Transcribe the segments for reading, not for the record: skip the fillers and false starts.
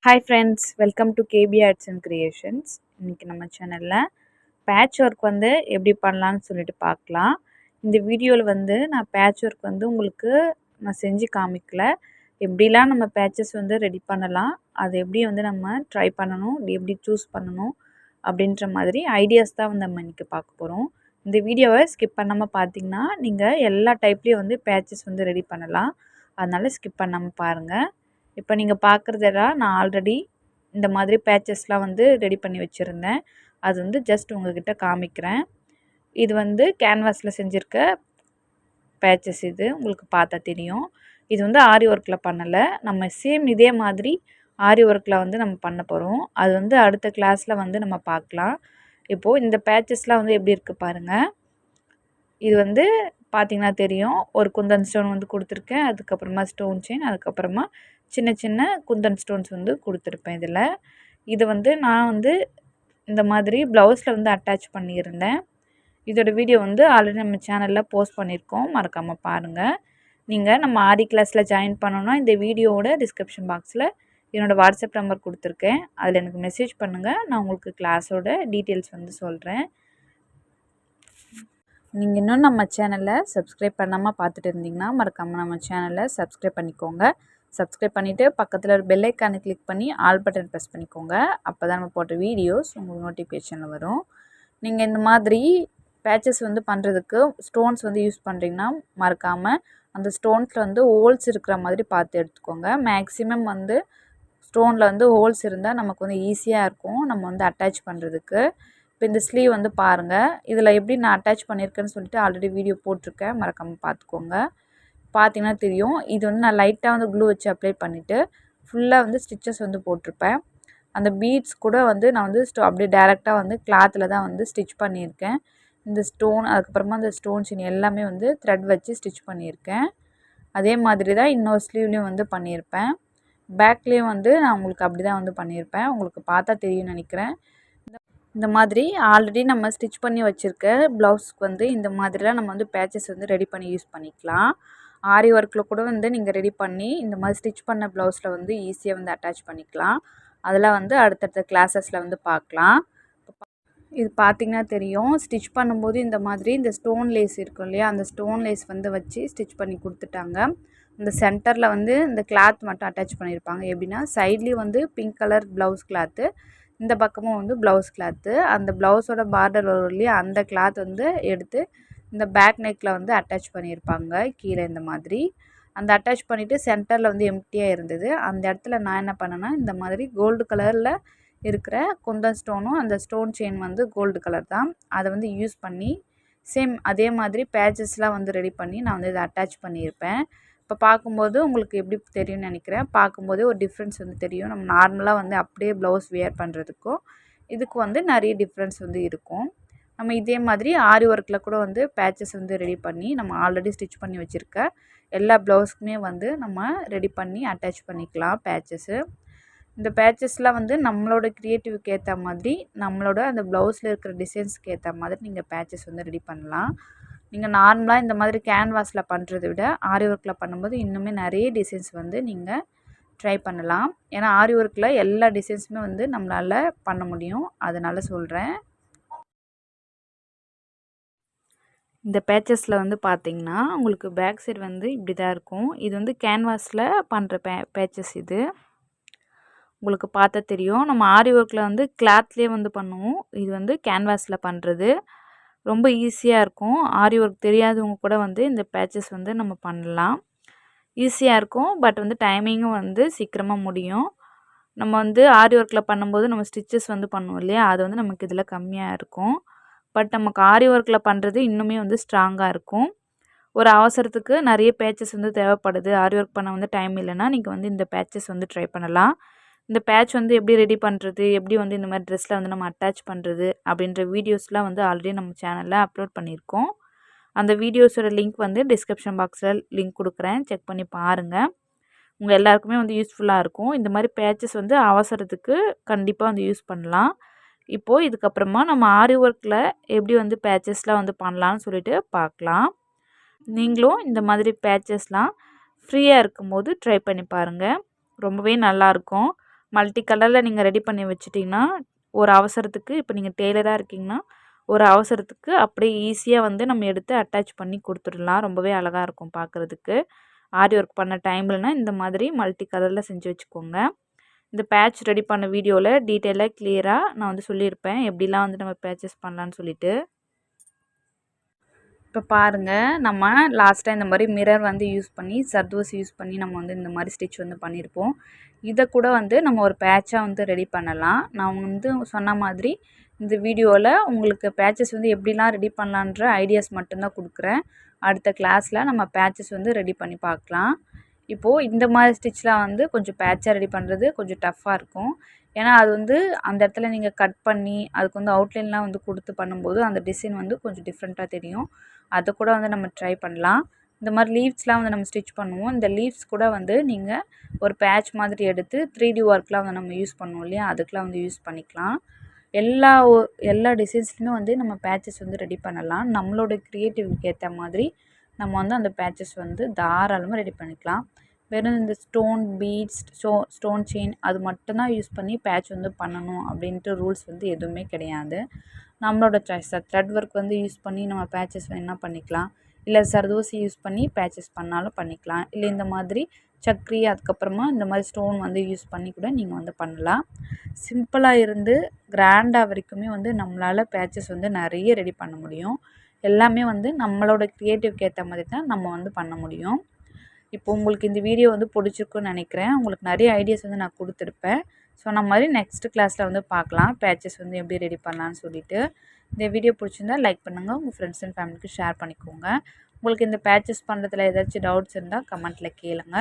Hi friends, welcome to KB Arts and Creations. இன்னைக்கு நம்ம சேனல்ல பேட்ச் ஒர்க் வந்து எப்படி பண்ணலாம்னு சொல்லிட்டு பார்க்கலாம். இந்த வீடியோவில் வந்து நான் பேட்ச் ஒர்க் வந்து உங்களுக்கு நான் செஞ்சு காமிக்கல. எப்படிலாம் நம்ம பேட்சஸ் வந்து ரெடி பண்ணலாம், அது எப்படி வந்து நம்ம ட்ரை பண்ணணும், எப்படி சூஸ் பண்ணணும் அப்படின்ற மாதிரி ஐடியாஸ் தான் வந்து நம்ம இன்றைக்கி பார்க்க போகிறோம். இந்த வீடியோவை ஸ்கிப் பண்ணாமல் பார்த்தீங்கன்னா நீங்கள் எல்லா டைப்லேயும் வந்து பேட்சஸ் வந்து ரெடி பண்ணலாம். அதனால் ஸ்கிப் பண்ணாமல் பாருங்கள். இப்போ நீங்கள் பார்க்குறதெல்லாம் நான் ஆல்ரெடி இந்த மாதிரி பேட்சஸ்லாம் வந்து ரெடி பண்ணி வச்சுருந்தேன். அது வந்து ஜஸ்ட் உங்கள்கிட்ட காமிக்கிறேன். இது வந்து கேன்வாஸில் செஞ்சுருக்க பேட்சஸ். இது உங்களுக்கு பார்த்தா தெரியும். இது வந்து ஆரி ஒர்க்கில் பண்ணலை. நம்ம சேம் இதே மாதிரி ஆரி ஒர்க்கில் வந்து நம்ம பண்ண போகிறோம். அது வந்து அடுத்த கிளாஸில் வந்து நம்ம பார்க்கலாம். இப்போது இந்த பேட்சஸ்லாம் வந்து எப்படி இருக்குது பாருங்கள். இது வந்து பார்த்திங்கன்னா தெரியும். ஒரு குந்தன் ஸ்டோன் வந்து கொடுத்துருக்கேன். அதுக்கப்புறமா ஸ்டோன் செயின், அதுக்கப்புறமா சின்ன சின்ன குந்தன் ஸ்டோன்ஸ் வந்து கொடுத்துருப்பேன் இதில். இது வந்து நான் வந்து இந்த மாதிரி ப்ளவுஸில் வந்து அட்டாச் பண்ணியிருந்தேன். இதோட வீடியோ வந்து ஆல்ரெடி நம்ம சேனலில் போஸ்ட் பண்ணியிருக்கோம். மறக்காமல் பாருங்கள். நீங்கள் நம்ம ஆரி கிளாஸில் ஜாயின் பண்ணணுன்னா இந்த வீடியோவோட டிஸ்கிரிப்ஷன் பாக்ஸில் என்னோடய வாட்ஸ்அப் நம்பர் கொடுத்துருக்கேன். அதில் எனக்கு மெசேஜ் பண்ணுங்கள். நான் உங்களுக்கு கிளாஸோட டீட்டெயில்ஸ் வந்து சொல்கிறேன். நீங்கள் இன்னும் நம்ம சேனலை சப்ஸ்கிரைப் பண்ணாமல் பார்த்துட்டு இருந்தீங்கன்னா மறக்காமல் நம்ம சேனலை சப்ஸ்கிரைப் பண்ணிக்கோங்க. சப்ஸ்கிரைப் பண்ணிவிட்டு பக்கத்தில் ஒரு பெல் ஐக்கானை கிளிக் பண்ணி ஆல் பட்டன் ப்ரெஸ் பண்ணிக்கோங்க. அப்போ தான் நம்ம போட்ட வீடியோஸ் உங்களுக்கு நோட்டிஃபிகேஷனில் வரும். நீங்கள் இந்த மாதிரி பேட்சஸ் வந்து பண்ணுறதுக்கு ஸ்டோன்ஸ் வந்து யூஸ் பண்ணுறீங்கன்னா மறக்காமல் அந்த ஸ்டோன்ஸில் வந்து ஹோல்ஸ் இருக்கிற மாதிரி பார்த்து எடுத்துக்கோங்க. மேக்ஸிமம் வந்து ஸ்டோனில் வந்து ஹோல்ஸ் இருந்தால் நமக்கு வந்து ஈஸியாக இருக்கும் நம்ம வந்து அட்டாச் பண்ணுறதுக்கு. இப்போ இந்த ஸ்லீவ் வந்து பாருங்கள். இதில் எப்படி நான் அட்டாச் பண்ணியிருக்கேன்னு சொல்லிட்டு ஆல்ரெடி வீடியோ போட்டிருக்கேன். மறக்காமல் பார்த்துக்கோங்க. பார்த்தீங்கன்னா தெரியும். இது வந்து நான் லைட்டாக வந்து க்ளூ வச்சு அப்ளை பண்ணிவிட்டு ஃபுல்லாக வந்து ஸ்டிச்சஸ் வந்து போட்டிருப்பேன். அந்த பீட்ஸ் கூட வந்து நான் வந்து அப்படியே டேரெக்டாக வந்து கிளாத்தில் தான் வந்து ஸ்டிச் பண்ணியிருக்கேன். இந்த ஸ்டோன், அதுக்கப்புறமா இந்த ஸ்டோன் செயின் எல்லாமே வந்து த்ரெட் வச்சு ஸ்டிச் பண்ணியிருக்கேன். அதே மாதிரி தான் இன்னொரு ஸ்லீவ்லேயும் வந்து பண்ணியிருப்பேன். பேக்லேயும் வந்து நான் உங்களுக்கு அப்படி தான் வந்து பண்ணியிருப்பேன். உங்களுக்கு பார்த்தா தெரியும்னு நினைக்கிறேன். இந்த மாதிரி ஆல்ரெடி நம்ம ஸ்டிச் பண்ணி வச்சுருக்க ப்ளவுஸ்க்கு வந்து இந்த மாதிரிலாம் நம்ம வந்து பேட்சஸ் வந்து ரெடி பண்ணி யூஸ் பண்ணிக்கலாம். ஆரி ஒர்க்கில் கூட வந்து நீங்கள் ரெடி பண்ணி இந்த மாதிரி ஸ்டிச் பண்ண ப்ளவுஸில் வந்து ஈஸியாக வந்து அட்டாச் பண்ணிக்கலாம். அதெல்லாம் வந்து அடுத்தடுத்த கிளாஸஸில் வந்து பார்க்கலாம். இது பார்த்திங்கன்னா தெரியும். ஸ்டிச் பண்ணும்போது இந்த மாதிரி இந்த ஸ்டோன் லேஸ் இருக்கும் இல்லையா, அந்த ஸ்டோன் லேஸ் வந்து வச்சு ஸ்டிச் பண்ணி கொடுத்துட்டாங்க. இந்த சென்டரில் வந்து இந்த கிளாத் மட்டும் அட்டாச் பண்ணியிருப்பாங்க. எப்படின்னா சைட்லேயும் வந்து பிங்க் கலர் ப்ளவுஸ் கிளாத்து, இந்த பக்கமும் வந்து ப்ளவுஸ் கிளாத்து, அந்த ப்ளவுஸோட பார்டர் வரும் இல்லையா, அந்த கிளாத் வந்து எடுத்து இந்த பேக் நெக்கில் வந்து அட்டாச் பண்ணியிருப்பாங்க. கீழே இந்த மாதிரி அந்த அட்டாச் பண்ணிவிட்டு சென்டரில் வந்து எம்டியாக இருந்தது. அந்த இடத்துல நான் என்ன பண்ணேன்னா இந்த மாதிரி கோல்டு கலரில் இருக்கிற குந்தன் ஸ்டோனும் அந்த ஸ்டோன் செயின் வந்து கோல்டு கலர் தான், அதை வந்து யூஸ் பண்ணி சேம் அதே மாதிரி பேட்சஸ்லாம் வந்து ரெடி பண்ணி நான் வந்து இதை அட்டாச் பண்ணியிருப்பேன். இப்போ பார்க்கும்போது உங்களுக்கு எப்படி தெரியும்னு நினைக்கிறேன். பார்க்கும்போதே ஒரு டிஃப்ரென்ஸ் வந்து தெரியும். நம்ம நார்மலாக வந்து அப்படியே ப்ளவுஸ் வியர் பண்ணுறதுக்கும் இதுக்கு வந்து நிறைய டிஃப்ரென்ஸ் வந்து இருக்கும். நம்ம இதே மாதிரி ஆரி ஒர்க்கில் கூட வந்து பேட்சஸ் வந்து ரெடி பண்ணி நம்ம ஆல்ரெடி ஸ்டிச் பண்ணி வச்சுருக்க எல்லா ப்ளவுஸ்க்குமே வந்து நம்ம ரெடி பண்ணி அட்டாச் பண்ணிக்கலாம் பேட்சஸ்ஸு. இந்த பேட்சஸ்லாம் வந்து நம்மளோட க்ரியேட்டிவ்க்கு ஏற்ற மாதிரி நம்மளோட அந்த ப்ளவுஸில் இருக்கிற டிசைன்ஸ்க்கு ஏற்ற மாதிரி நீங்கள் பேட்சஸ் வந்து ரெடி பண்ணலாம். நீங்கள் நார்மலாக இந்த மாதிரி கேன்வாஸில் பண்ணுறதை விட ஆரி ஒர்க்கில் பண்ணும்போது இன்னுமே நிறைய டிசைன்ஸ் வந்து நீங்கள் ட்ரை பண்ணலாம். ஏன்னா ஆரி ஒர்க்கில் எல்லா டிசைன்ஸுமே வந்து நம்மளால் பண்ண முடியும். அதனால் சொல்கிறேன். இந்த பேட்சஸில் வந்து பார்த்திங்கன்னா உங்களுக்கு பேக் சைடு வந்து இப்படி தான் இருக்கும். இது வந்து கேன்வாஸில் பண்ணுற பேட்சஸ். இது உங்களுக்கு பார்த்தா தெரியும். நம்ம ஆரி ஒர்க்கில் வந்து கிளாத்லேயே வந்து பண்ணுவோம். இது வந்து கேன்வாஸில் பண்ணுறது ரொம்ப ஈஸியாக இருக்கும். ஆரி ஒர்க் தெரியாதவங்க கூட வந்து இந்த பேட்சஸ் வந்து நம்ம பண்ணலாம். ஈஸியாக இருக்கும். பட் வந்து டைமிங்கும் வந்து சீக்கிரமாக முடியும். நம்ம வந்து ஆரி ஒர்க்கில் பண்ணும்போது நம்ம ஸ்டிச்சஸ் வந்து பண்ணுவோம் இல்லையா, அது வந்து நமக்கு இதில் கம்மியாக இருக்கும். பட் நமக்கு ஆரி ஒர்க்கில் பண்ணுறது இன்னுமே வந்து ஸ்ட்ராங்காக இருக்கும். ஒரு அவசரத்துக்கு நிறைய பேட்சஸ் வந்து தேவைப்படுது, ஆரி ஒர்க் பண்ண வந்து டைம் இல்லைன்னா நீங்கள் வந்து இந்த பேட்சஸ் வந்து ட்ரை பண்ணலாம். இந்த பேட்ச் வந்து எப்படி ரெடி பண்ணுறது, எப்படி வந்து இந்த மாதிரி ட்ரெஸ்ஸில் வந்து நம்ம அட்டாச் பண்ணுறது அப்படின்ற வீடியோஸ்லாம் வந்து ஆல்ரெடி நம்ம சேனலில் அப்லோட் பண்ணியிருக்கோம். அந்த வீடியோஸோட லிங்க் வந்து டிஸ்கிரிப்ஷன் பாக்ஸில் லிங்க் கொடுக்குறேன், செக் பண்ணி பாருங்கள். உங்கள் எல்லாருக்குமே வந்து யூஸ்ஃபுல்லாக இருக்கும். இந்த மாதிரி பேட்சஸ் வந்து அவசரத்துக்கு கண்டிப்பாக வந்து யூஸ் பண்ணலாம். இப்போது இதுக்கப்புறமா நம்ம ஆரி ஒர்க்கில் எப்படி வந்து பேட்சஸ்லாம் வந்து பண்ணலான்னு சொல்லிட்டு பார்க்கலாம். நீங்களும் இந்த மாதிரி பேட்சஸ்லாம் ஃப்ரீயாக இருக்கும்போது ட்ரை பண்ணி பாருங்கள். ரொம்பவே நல்லாயிருக்கும். மல்டி கலரில் நீங்கள் ரெடி பண்ணி வச்சிட்டிங்கன்னா ஒரு அவசரத்துக்கு இப்போ நீங்கள் டெய்லராக இருக்கீங்கன்னா ஒரு அவசரத்துக்கு அப்படியே ஈஸியாக வந்து நம்ம எடுத்து அட்டாச் பண்ணி கொடுத்துடலாம். ரொம்பவே அழகாக இருக்கும் பார்க்குறதுக்கு. ஆரி ஒர்க் பண்ண டைம்லனா இந்த மாதிரி மல்டி கலரில் செஞ்சு வச்சுக்கோங்க. இந்த பேட்ச் ரெடி பண்ண வீடியோவில் டீட்டெயிலாக கிளியராக நான் வந்து சொல்லியிருப்பேன் எப்படிலாம் வந்து நம்ம பேச்சஸ் பண்ணலான்னு சொல்லிட்டு. இப்போ பாருங்கள், நம்ம லாஸ்ட்டாக இந்த மாதிரி மிரர் வந்து யூஸ் பண்ணி சர்தோசி யூஸ் பண்ணி நம்ம வந்து இந்த மாதிரி ஸ்டிச் வந்து பண்ணியிருப்போம். இதை கூட வந்து நம்ம ஒரு பேட்சாக வந்து ரெடி பண்ணலாம். நான் வந்து சொன்ன மாதிரி இந்த வீடியோவில் உங்களுக்கு பேட்சஸ் வந்து எப்படிலாம் ரெடி பண்ணலான்ற ஐடியாஸ் மட்டும்தான் கொடுக்குறேன். அடுத்த கிளாஸில் நம்ம பேட்சஸ் வந்து ரெடி பண்ணி பார்க்கலாம். இப்போது இந்த மாதிரி ஸ்டிச்லாம் வந்து கொஞ்சம் பேட்சாக ரெடி பண்ணுறது கொஞ்சம் டஃப்பாக இருக்கும். ஏன்னா அது வந்து அந்த இடத்துல நீங்கள் கட் பண்ணி அதுக்கு வந்து அவுட்லைன்லாம் வந்து கொடுத்து பண்ணும்போது அந்த டிசைன் வந்து கொஞ்சம் டிஃப்ரெண்ட்டாக தெரியும். அதை கூட வந்து நம்ம ட்ரை பண்ணலாம். இந்த மாதிரி லீவ்ஸ்லாம் வந்து நம்ம ஸ்டிச் பண்ணுவோம். இந்த லீவ்ஸ் கூட வந்து நீங்கள் ஒரு பேட்ச் மாதிரி எடுத்து 3D ஒர்க்லாம் வந்து நம்ம யூஸ் பண்ணுவோம் இல்லையா, அதுக்கெலாம் வந்து யூஸ் பண்ணிக்கலாம். எல்லா டிசைன்ஸ்லையுமே வந்து நம்ம பேட்சஸ் வந்து ரெடி பண்ணலாம். நம்மளோட க்ரியேட்டிவ்க்கு ஏற்ற மாதிரி நம்ம வந்து அந்த பேட்சஸ் வந்து தாராளமாக ரெடி பண்ணிக்கலாம். வெறும் இந்த ஸ்டோன் பீட்ஸ் ஸ்டோன் செயின் அது மட்டும்தான் யூஸ் பண்ணி பேட்ச் வந்து பண்ணணும் அப்படின்ட்டு ரூல்ஸ் வந்து எதுவுமே கிடையாது. நம்மளோட சாய்ஸ் தான். த்ரெட் ஒர்க் வந்து யூஸ் பண்ணி நம்ம பேட்சஸ் வேணால் பண்ணிக்கலாம். இல்லை சர்தோசி யூஸ் பண்ணி பேட்சஸ் பண்ணாலும் பண்ணிக்கலாம். இல்லை இந்த மாதிரி சக்கரி அதுக்கப்புறமா இந்த மாதிரி ஸ்டோன் வந்து யூஸ் பண்ணி கூட நீங்கள் வந்து பண்ணலாம். சிம்பிளாக இருந்து கிராண்டாக வரைக்குமே வந்து நம்மளால் பேட்சஸ் வந்து நிறைய ரெடி பண்ண முடியும். எல்லாமே வந்து நம்மளோட க்ரியேட்டிவ்க்கு ஏற்ற மாதிரி தான் நம்ம வந்து பண்ண முடியும். இப்போ உங்களுக்கு இந்த வீடியோ வந்து பிடிச்சிருக்குன்னு நினைக்கிறேன். உங்களுக்கு நிறைய ஐடியாஸ் வந்து நான் கொடுத்துருப்பேன். சொன்ன மாதிரி நெக்ஸ்ட் கிளாஸில் வந்து பார்க்கலாம் பேட்சஸ் வந்து எப்படி ரெடி பண்ணலான்னு சொல்லிட்டு. இந்த வீடியோ பிடிச்சிருந்தா லைக் பண்ணுங்கள். உங்கள் ஃப்ரெண்ட்ஸ் அண்ட் ஃபேமிலிக்கு ஷேர் பண்ணிக்கோங்க. உங்களுக்கு இந்த பேட்சஸ் பண்ணுறதுல ஏதாச்சும் டவுட்ஸ் இருந்தால் கமெண்ட்டில் கேளுங்க.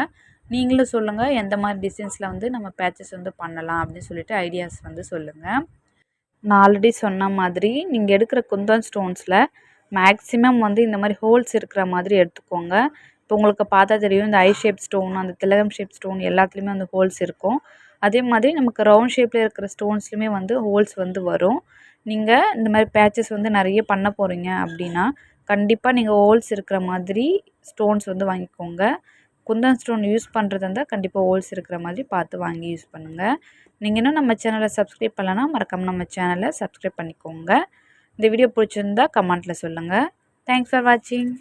நீங்களும் சொல்லுங்கள் எந்த மாதிரி டிசைன்ஸில் வந்து நம்ம பேட்சஸ் வந்து பண்ணலாம் அப்படின்னு சொல்லிட்டு ஐடியாஸ் வந்து சொல்லுங்கள். நான் ஆல்ரெடி சொன்ன மாதிரி நீங்கள் எடுக்கிற குந்தன் ஸ்டோன்ஸில் மேக்ஸிமம் வந்து இந்த மாதிரி ஹோல்ஸ் இருக்கிற மாதிரி எடுத்துக்கோங்க. இப்போ உங்களுக்கு பார்த்தா தெரியும், இந்த ஐ ஷேப் ஸ்டோன் அந்த திலகம் ஷேப் ஸ்டோன் எல்லாத்துலேயுமே வந்து ஹோல்ஸ் இருக்கும். அதே மாதிரி நமக்கு ரவுண்ட் ஷேப்பில் இருக்கிற ஸ்டோன்ஸ்லையுமே வந்து ஹோல்ஸ் வந்து வரும். நீங்கள் இந்த மாதிரி பேட்சஸ் வந்து நிறைய பண்ண போகிறீங்க அப்படின்னா கண்டிப்பாக நீங்கள் ஹோல்ஸ் இருக்கிற மாதிரி ஸ்டோன்ஸ் வந்து வாங்கிக்கோங்க. குந்தன் ஸ்டோன் யூஸ் பண்ணுறதா இருந்தால் கண்டிப்பாக ஹோல்ஸ் இருக்கிற மாதிரி பார்த்து வாங்கி யூஸ் பண்ணுங்கள். நீங்கள் இன்னும் நம்ம சேனலை சப்ஸ்கிரைப் பண்ணலன்னா மறக்காமல் நம்ம சேனலை சப்ஸ்கிரைப் பண்ணிக்கோங்க. இந்த வீடியோ பிடிச்சிருந்தா கமெண்ட்டில் சொல்லுங்கள். தேங்க்ஸ் ஃபார் வாட்சிங்.